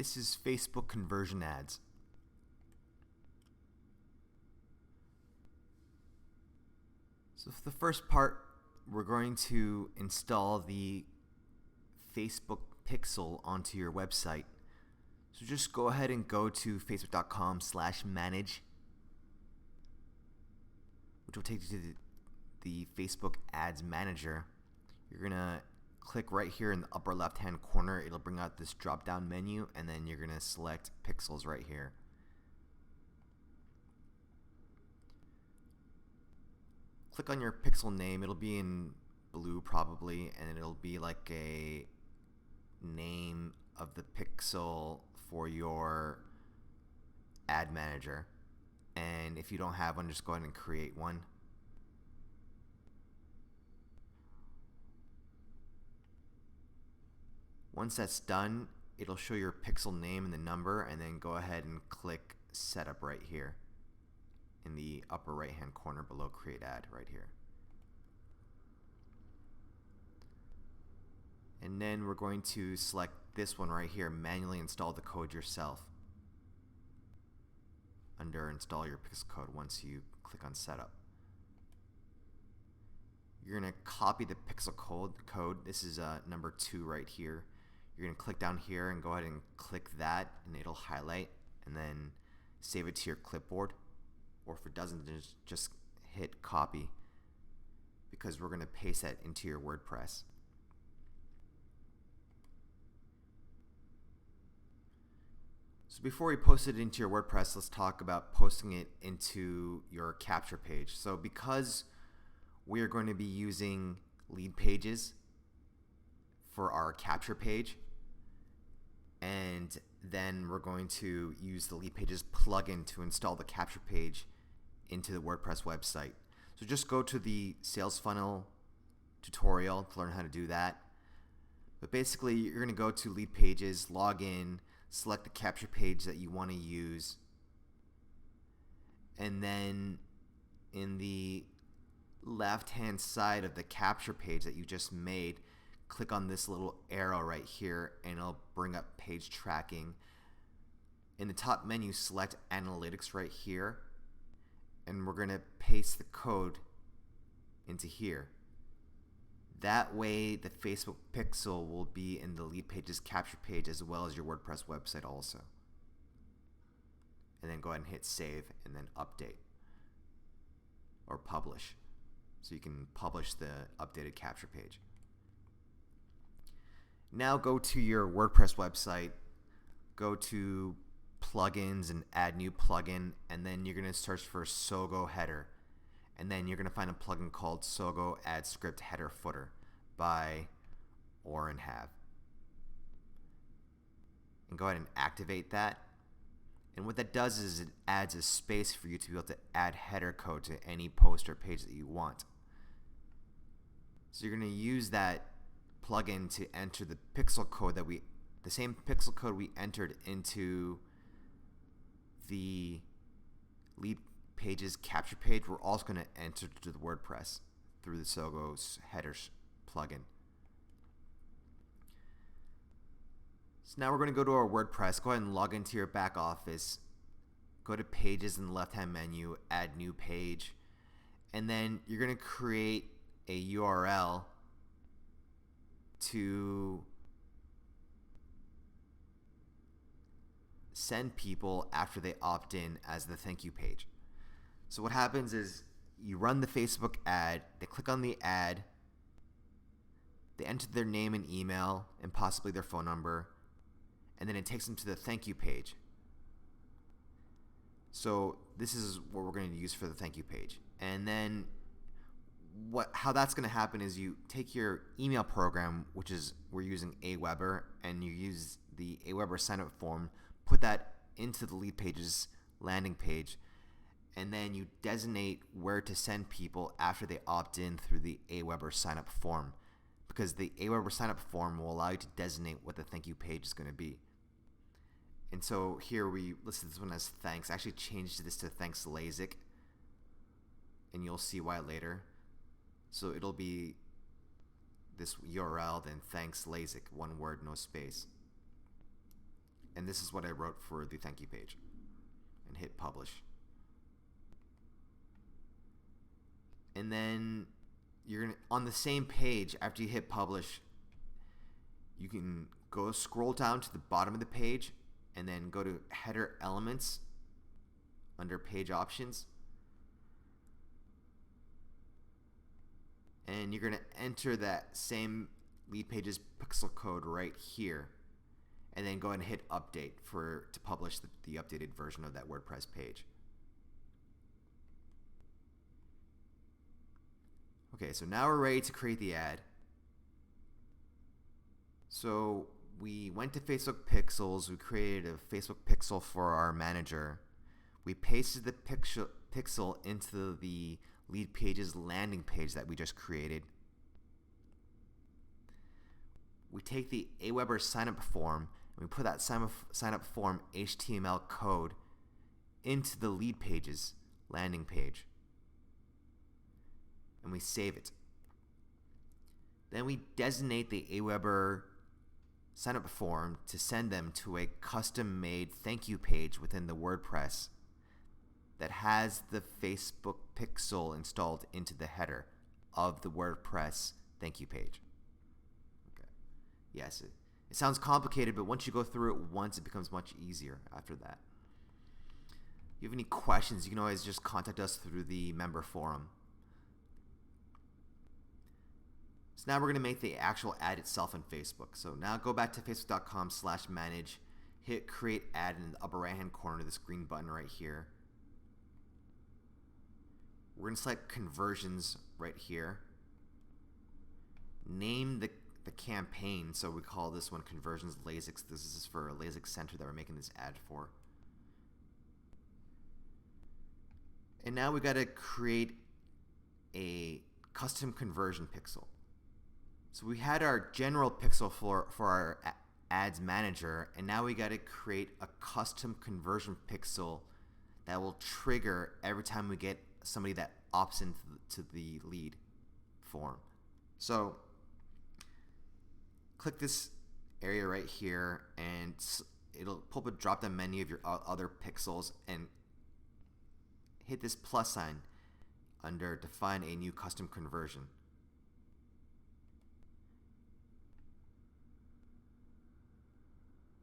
This is Facebook conversion ads. So for the first part, we're going to install the Facebook pixel onto your website. So just go ahead and go to facebook.com/manage, which will take you to the Facebook Ads Manager. You're going to click right here in the upper left hand corner. It'll bring out this drop down menu, and then you're going to select pixels right here. Click on your pixel name. It'll be in blue probably, and it'll be like a name of the pixel for your ad manager. And if you don't have one, just go ahead and create one. Once that's done, it'll show your pixel name and the number, and then go ahead and click setup right here in the upper right hand corner below create ad right here. And then we're going to select this one right here, manually install the code yourself under install your pixel code once you click on setup. You're going to copy the pixel code. This is number 2 right here. You're going to click down here and go ahead and click that, and it'll highlight, and then save it to your clipboard. Or if it doesn't, just hit copy, because we're going to paste that into your WordPress. So before we post it into your WordPress, let's talk about posting it into your capture page. So because we are going to be using lead pages for our capture page, and then we're going to use the lead pages plugin to install the capture page into the WordPress website. So just go to the sales funnel tutorial to learn how to do that. But basically, you're going to go to lead pages, log in, select the capture page that you want to use, and then in the left hand side of the capture page that you just made, click on this little arrow right here, and it'll bring up page tracking. In the top menu, select analytics right here, and we're going to paste the code into here. That way the Facebook pixel will be in the lead pages capture page as well as your WordPress website also. And then go ahead and hit save, and then update or publish. So you can publish the updated capture page. Now go to your WordPress website, go to plugins and add new plugin, and then you're going to search for Sogo header, and then you're going to find a plugin called Sogo Ad Script Header Footer by Or and Have, and go ahead and activate that. And what that does is it adds a space for you to be able to add header code to any post or page that you want. So you're going to use that plugin to enter the pixel code the same pixel code we entered into the lead pages capture page. We're also going to enter to the WordPress through the Sogo's headers plugin. So now we're going to go to our WordPress. Go ahead and log into your back office. Go to pages in the left hand menu, add new page, and then you're going to create a URL to send people after they opt in as the thank you page. So what happens is you run the Facebook ad, they click on the ad, they enter their name and email and possibly their phone number, and then it takes them to the thank you page. So this is what we're going to use for the thank you page. And then how that's going to happen is you take your email program, which is we're using Aweber, and you use the Aweber sign up form, put that into the lead pages landing page, and then you designate where to send people after they opt in through the Aweber sign up form, because the Aweber sign up form will allow you to designate what the thank you page is going to be. And so here we listed this one as thanks. I actually changed this to thanks LASIK, and you'll see why later. So it'll be this URL, then thanks LASIK, one word, no space. And this is what I wrote for the thank you page. And hit publish. And then you're gonna, on the same page, after you hit publish, you can go scroll down to the bottom of the page and then go to header elements under page options. And you're going to enter that same lead page's pixel code right here, and then go ahead and hit update to publish the updated version of that WordPress page. Okay, so now we're ready to create the ad. So we went to Facebook Pixels, we created a Facebook pixel for our manager. We pasted the pixel into the lead page's landing page that we just created. We take the Aweber signup form and we put that signup form HTML code into the lead page's landing page. And we save it. Then we designate the Aweber signup form to send them to a custom-made thank you page within the WordPress that has the Facebook pixel installed into the header of the WordPress thank you page. Okay. Yes, it sounds complicated, but once you go through it once, it becomes much easier after that. If you have any questions, you can always just contact us through the member forum. So now we're going to make the actual ad itself in Facebook. So now go back to facebook.com/manage, hit create ad in the upper right hand corner, this green button right here. We're going to select conversions right here. Name the campaign, so we call this one Conversions LASIK. This is for a LASIK center that we're making this ad for. And now we got to create a custom conversion pixel. So we had our general pixel for our ads manager, and now we got to create a custom conversion pixel that will trigger every time we get somebody that opts into the lead form. So click this area right here, and it'll pull up a drop-down menu of your other pixels, and hit this plus sign under define a new custom conversion.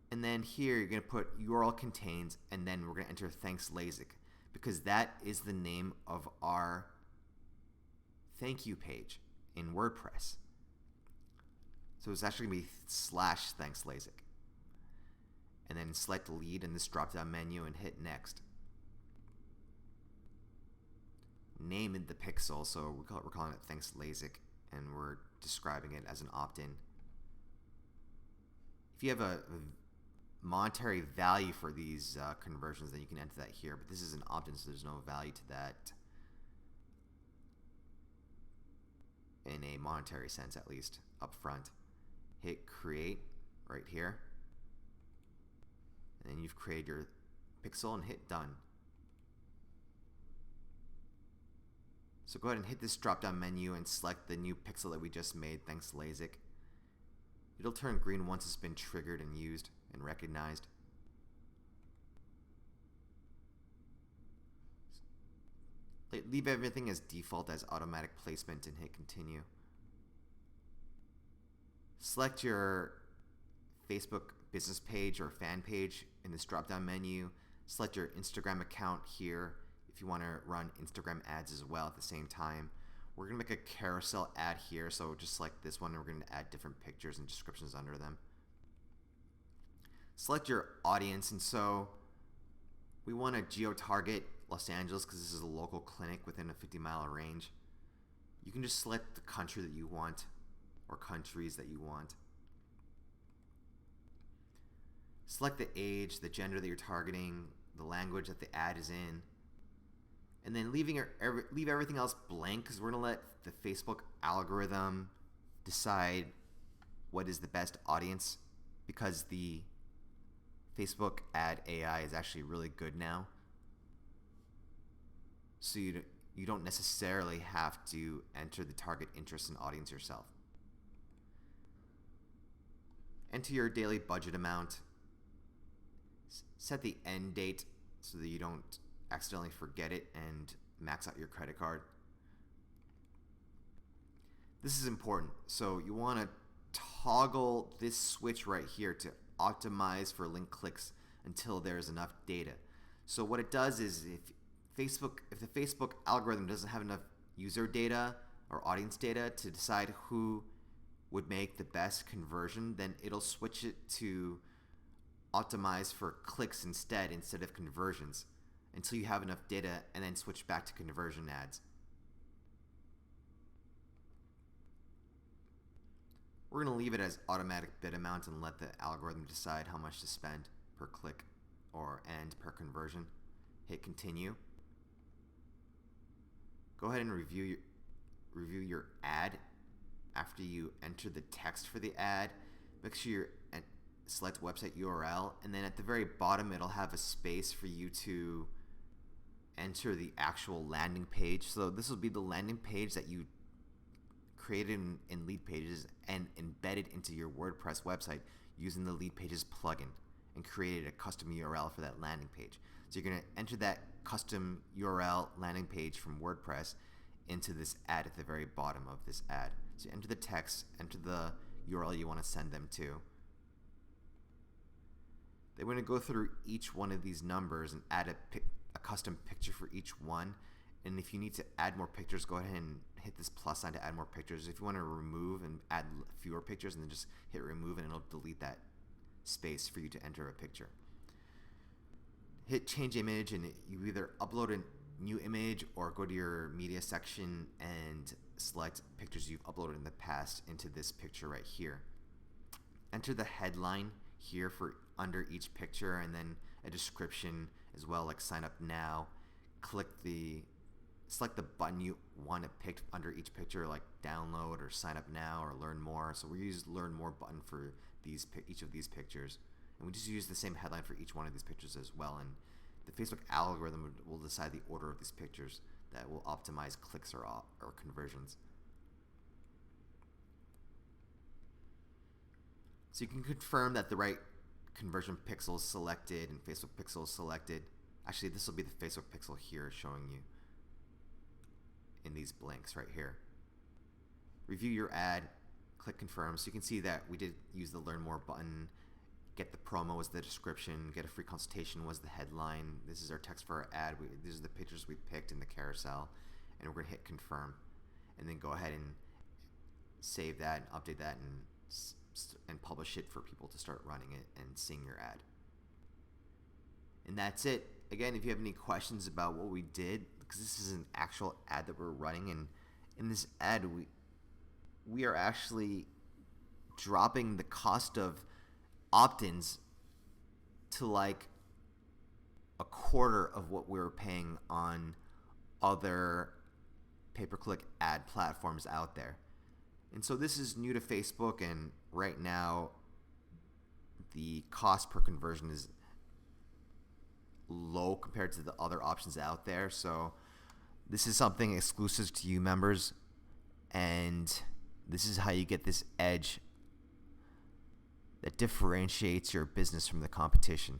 And then here you're going to put URL contains, and then we're going to enter thanks LASIK, because that is the name of our thank you page in WordPress. So it's actually going to be /thanks LASIK. And then select lead in this drop down menu and hit next. Name it the pixel, so we're calling it thanks LASIK, and we're describing it as an opt-in. If you have a monetary value for these conversions, then you can enter that here, but this is an opt-in, so there's no value to that in a monetary sense, at least up front. Hit create right here, and then you've created your pixel, and hit done. So go ahead and hit this drop down menu and select the new pixel that we just made, thanks LASIK. It'll turn green once it's been triggered and used and recognized. Leave everything as default as automatic placement and hit continue. Select your Facebook business page or fan page in this drop down menu. Select your Instagram account here if you want to run Instagram ads as well at the same time. We're going to make a carousel ad here, so just select this one, and we're going to add different pictures and descriptions under them. Select your audience, and so we want to geo-target Los Angeles because this is a local clinic within a 50-mile range. You can just select the country that you want or countries that you want. Select the age, the gender that you're targeting, the language that the ad is in, and then leave everything else blank because we're going to let the Facebook algorithm decide what is the best audience, because the Facebook ad AI is actually really good now. So you don't necessarily have to enter the target interest and audience yourself. Enter your daily budget amount, set the end date so that you don't accidentally forget it and max out your credit card. This is important. So you want to toggle this switch right here to optimize for link clicks until there's enough data. So what it does is if the Facebook algorithm doesn't have enough user data or audience data to decide who would make the best conversion, then it'll switch it to optimize for clicks instead of conversions until you have enough data, and then switch back to conversion ads. We're going to leave it as automatic bid amount and let the algorithm decide how much to spend per click and per conversion. Hit continue. Go ahead and review your ad. After you enter the text for the ad, make sure you select website URL, and then at the very bottom it'll have a space for you to enter the actual landing page. So this will be the landing page that you created in Lead Pages and embedded into your WordPress website using the Lead Pages plugin and created a custom URL for that landing page. So you're going to enter that custom URL landing page from WordPress into this ad at the very bottom of this ad. So enter the text, enter the URL you want to send them to. They're going to go through each one of these numbers and add a custom picture for each one. And if you need to add more pictures, go ahead and hit this plus sign to add more pictures. If you want to remove and add fewer pictures, and then just hit remove and it'll delete that space for you to enter a picture. Hit change image, and you either upload a new image or go to your media section and select pictures you've uploaded in the past into this picture right here. Enter the headline here for under each picture, and then a description as well, like sign up now. Select the button you want to pick under each picture, like download or sign up now or learn more. So we use learn more button for each of these pictures, and we just use the same headline for each one of these pictures as well. And the Facebook algorithm will decide the order of these pictures that will optimize clicks or conversions. So you can confirm that the right conversion pixel is selected and Facebook pixel is selected. Actually, this will be the Facebook pixel here showing you in these blanks right here. Review your ad, click confirm. So you can see that we did use the learn more button. Get the promo was the description. Get a free consultation was the headline. This is our text for our ad. These are the pictures we picked in the carousel, and we're going to hit confirm, and then go ahead and save that and update that and publish it for people to start running it and seeing your ad. And that's it. Again, if you have any questions about what we did, because this is an actual ad that we're running, and in this ad we are actually dropping the cost of opt-ins to like a quarter of what we were paying on other pay-per-click ad platforms out there. And so this is new to Facebook, and right now the cost per conversion is low compared to the other options out there. So this is something exclusive to you members, and this is how you get this edge that differentiates your business from the competition.